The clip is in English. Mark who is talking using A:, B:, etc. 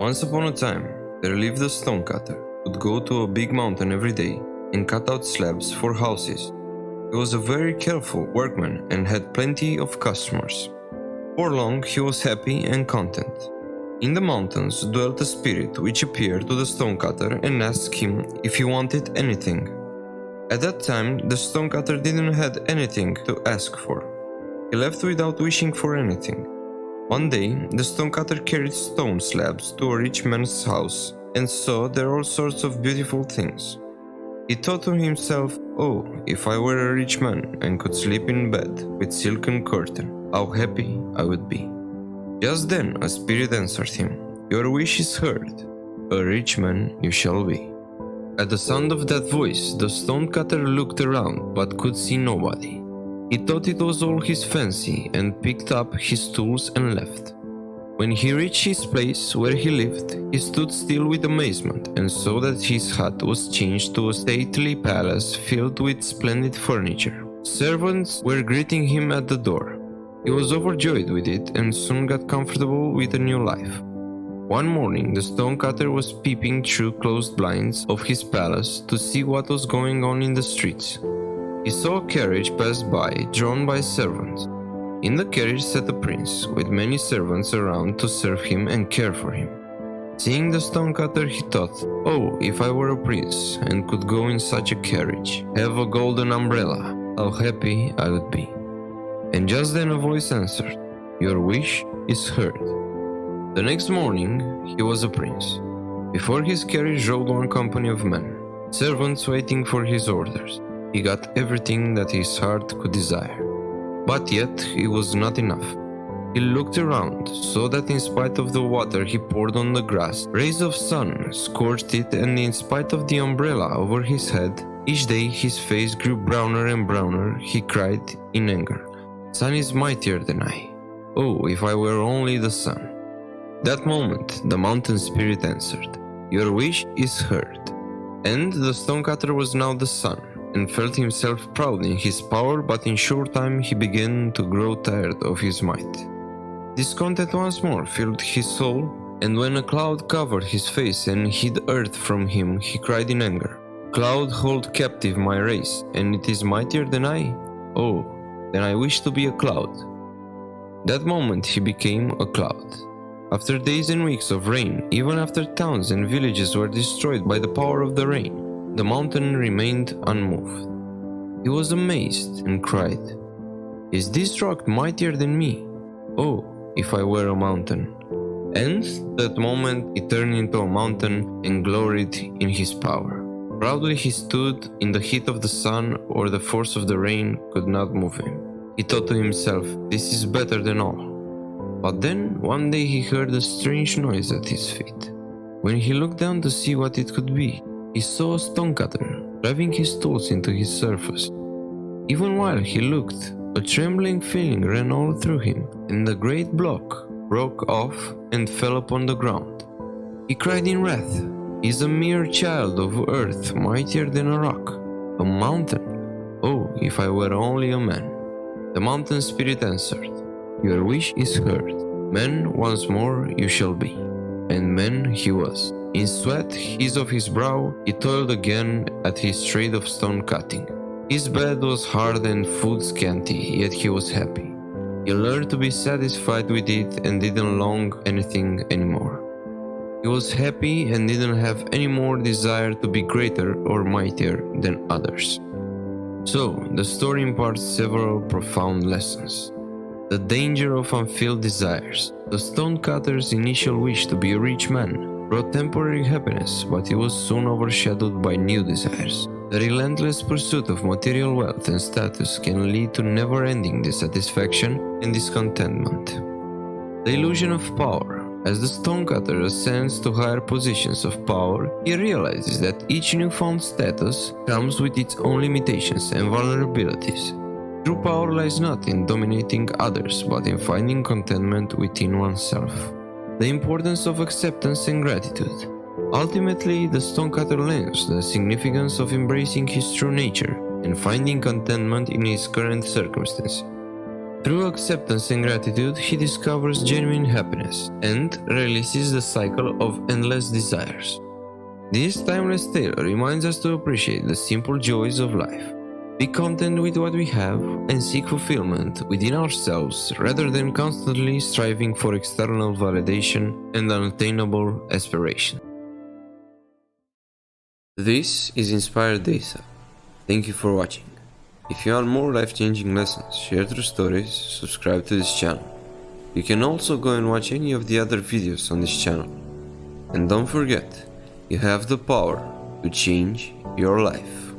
A: Once upon a time, there lived a stonecutter who would go to a big mountain every day and cut out slabs for houses. He was a very careful workman and had plenty of customers. For long he was happy and content. In the mountains dwelt a spirit which appeared to the stonecutter and asked him if he wanted anything. At that time, the stonecutter didn't have anything to ask for. He left without wishing for anything. One day, the stonecutter carried stone slabs to a rich man's house and saw there all sorts of beautiful things. He thought to himself, "Oh, if I were a rich man and could sleep in bed with silken curtain, how happy I would be." Just then a spirit answered him, "Your wish is heard. A rich man you shall be." At the sound of that voice, the stonecutter looked around but could see nobody. He thought it was all his fancy and picked up his tools and left. When he reached his place where he lived, he stood still with amazement and saw that his hut was changed to a stately palace filled with splendid furniture. Servants were greeting him at the door. He was overjoyed with it and soon got comfortable with a new life. One morning, the stonecutter was peeping through closed blinds of his palace to see what was going on in the streets. He saw a carriage pass by, drawn by servants. In the carriage sat a prince, with many servants around to serve him and care for him. Seeing the stonecutter, he thought, "Oh, if I were a prince and could go in such a carriage, have a golden umbrella, how happy I would be." And just then a voice answered, "Your wish is heard." The next morning, he was a prince. Before his carriage rode one company of men, servants waiting for his orders. He got everything that his heart could desire. But yet, it was not enough. He looked around, saw that in spite of the water he poured on the grass, rays of sun scorched it, and in spite of the umbrella over his head, each day his face grew browner and browner. He cried in anger, "Sun is mightier than I. Oh, if I were only the sun." That moment, the mountain spirit answered, "Your wish is heard." And the stonecutter was now the sun, and felt himself proud in his power, but in short time he began to grow tired of his might. Discontent once more filled his soul, and when a cloud covered his face and hid earth from him, he cried in anger, "Cloud, hold captive my race, and it is mightier than I? Oh, then I wish to be a cloud." That moment he became a cloud. After days and weeks of rain, even after towns and villages were destroyed by the power of the rain, the mountain remained unmoved. He was amazed and cried, "Is this rock mightier than me? Oh, if I were a mountain." And that moment he turned into a mountain and gloried in his power. Proudly he stood in the heat of the sun, or the force of the rain could not move him. He thought to himself, "This is better than all." But then one day he heard a strange noise at his feet. When he looked down to see what it could be, he saw a stonecutter driving his tools into his surface. Even while he looked, a trembling feeling ran all through him, and the great block broke off and fell upon the ground. He cried in wrath, "Is a mere child of earth mightier than a rock, a mountain? Oh, if I were only a man!" The mountain spirit answered, "Your wish is heard. Man once more you shall be." And man he was. In sweat his of his brow, he toiled again at his trade of stone cutting. His bed was hard and food scanty, yet he was happy. He learned to be satisfied with it and didn't long anything anymore. He was happy and didn't have any more desire to be greater or mightier than others. So, the story imparts several profound lessons. The danger of unfilled desires. The stonecutter's initial wish to be a rich man brought temporary happiness, but it was soon overshadowed by new desires. The relentless pursuit of material wealth and status can lead to never-ending dissatisfaction and discontentment. The illusion of power. As the stonecutter ascends to higher positions of power, he realizes that each newfound status comes with its own limitations and vulnerabilities. True power lies not in dominating others, but in finding contentment within oneself. The importance of acceptance and gratitude. Ultimately, the stonecutter learns the significance of embracing his true nature and finding contentment in his current circumstances. Through acceptance and gratitude, he discovers genuine happiness and releases the cycle of endless desires. This timeless tale reminds us to appreciate the simple joys of life, be content with what we have, and seek fulfillment within ourselves rather than constantly striving for external validation and unattainable aspiration. This is Inspired Data. Thank you for watching. If you want more life-changing lessons, share true stories, subscribe to this channel. You can also go and watch any of the other videos on this channel. And don't forget, you have the power to change your life.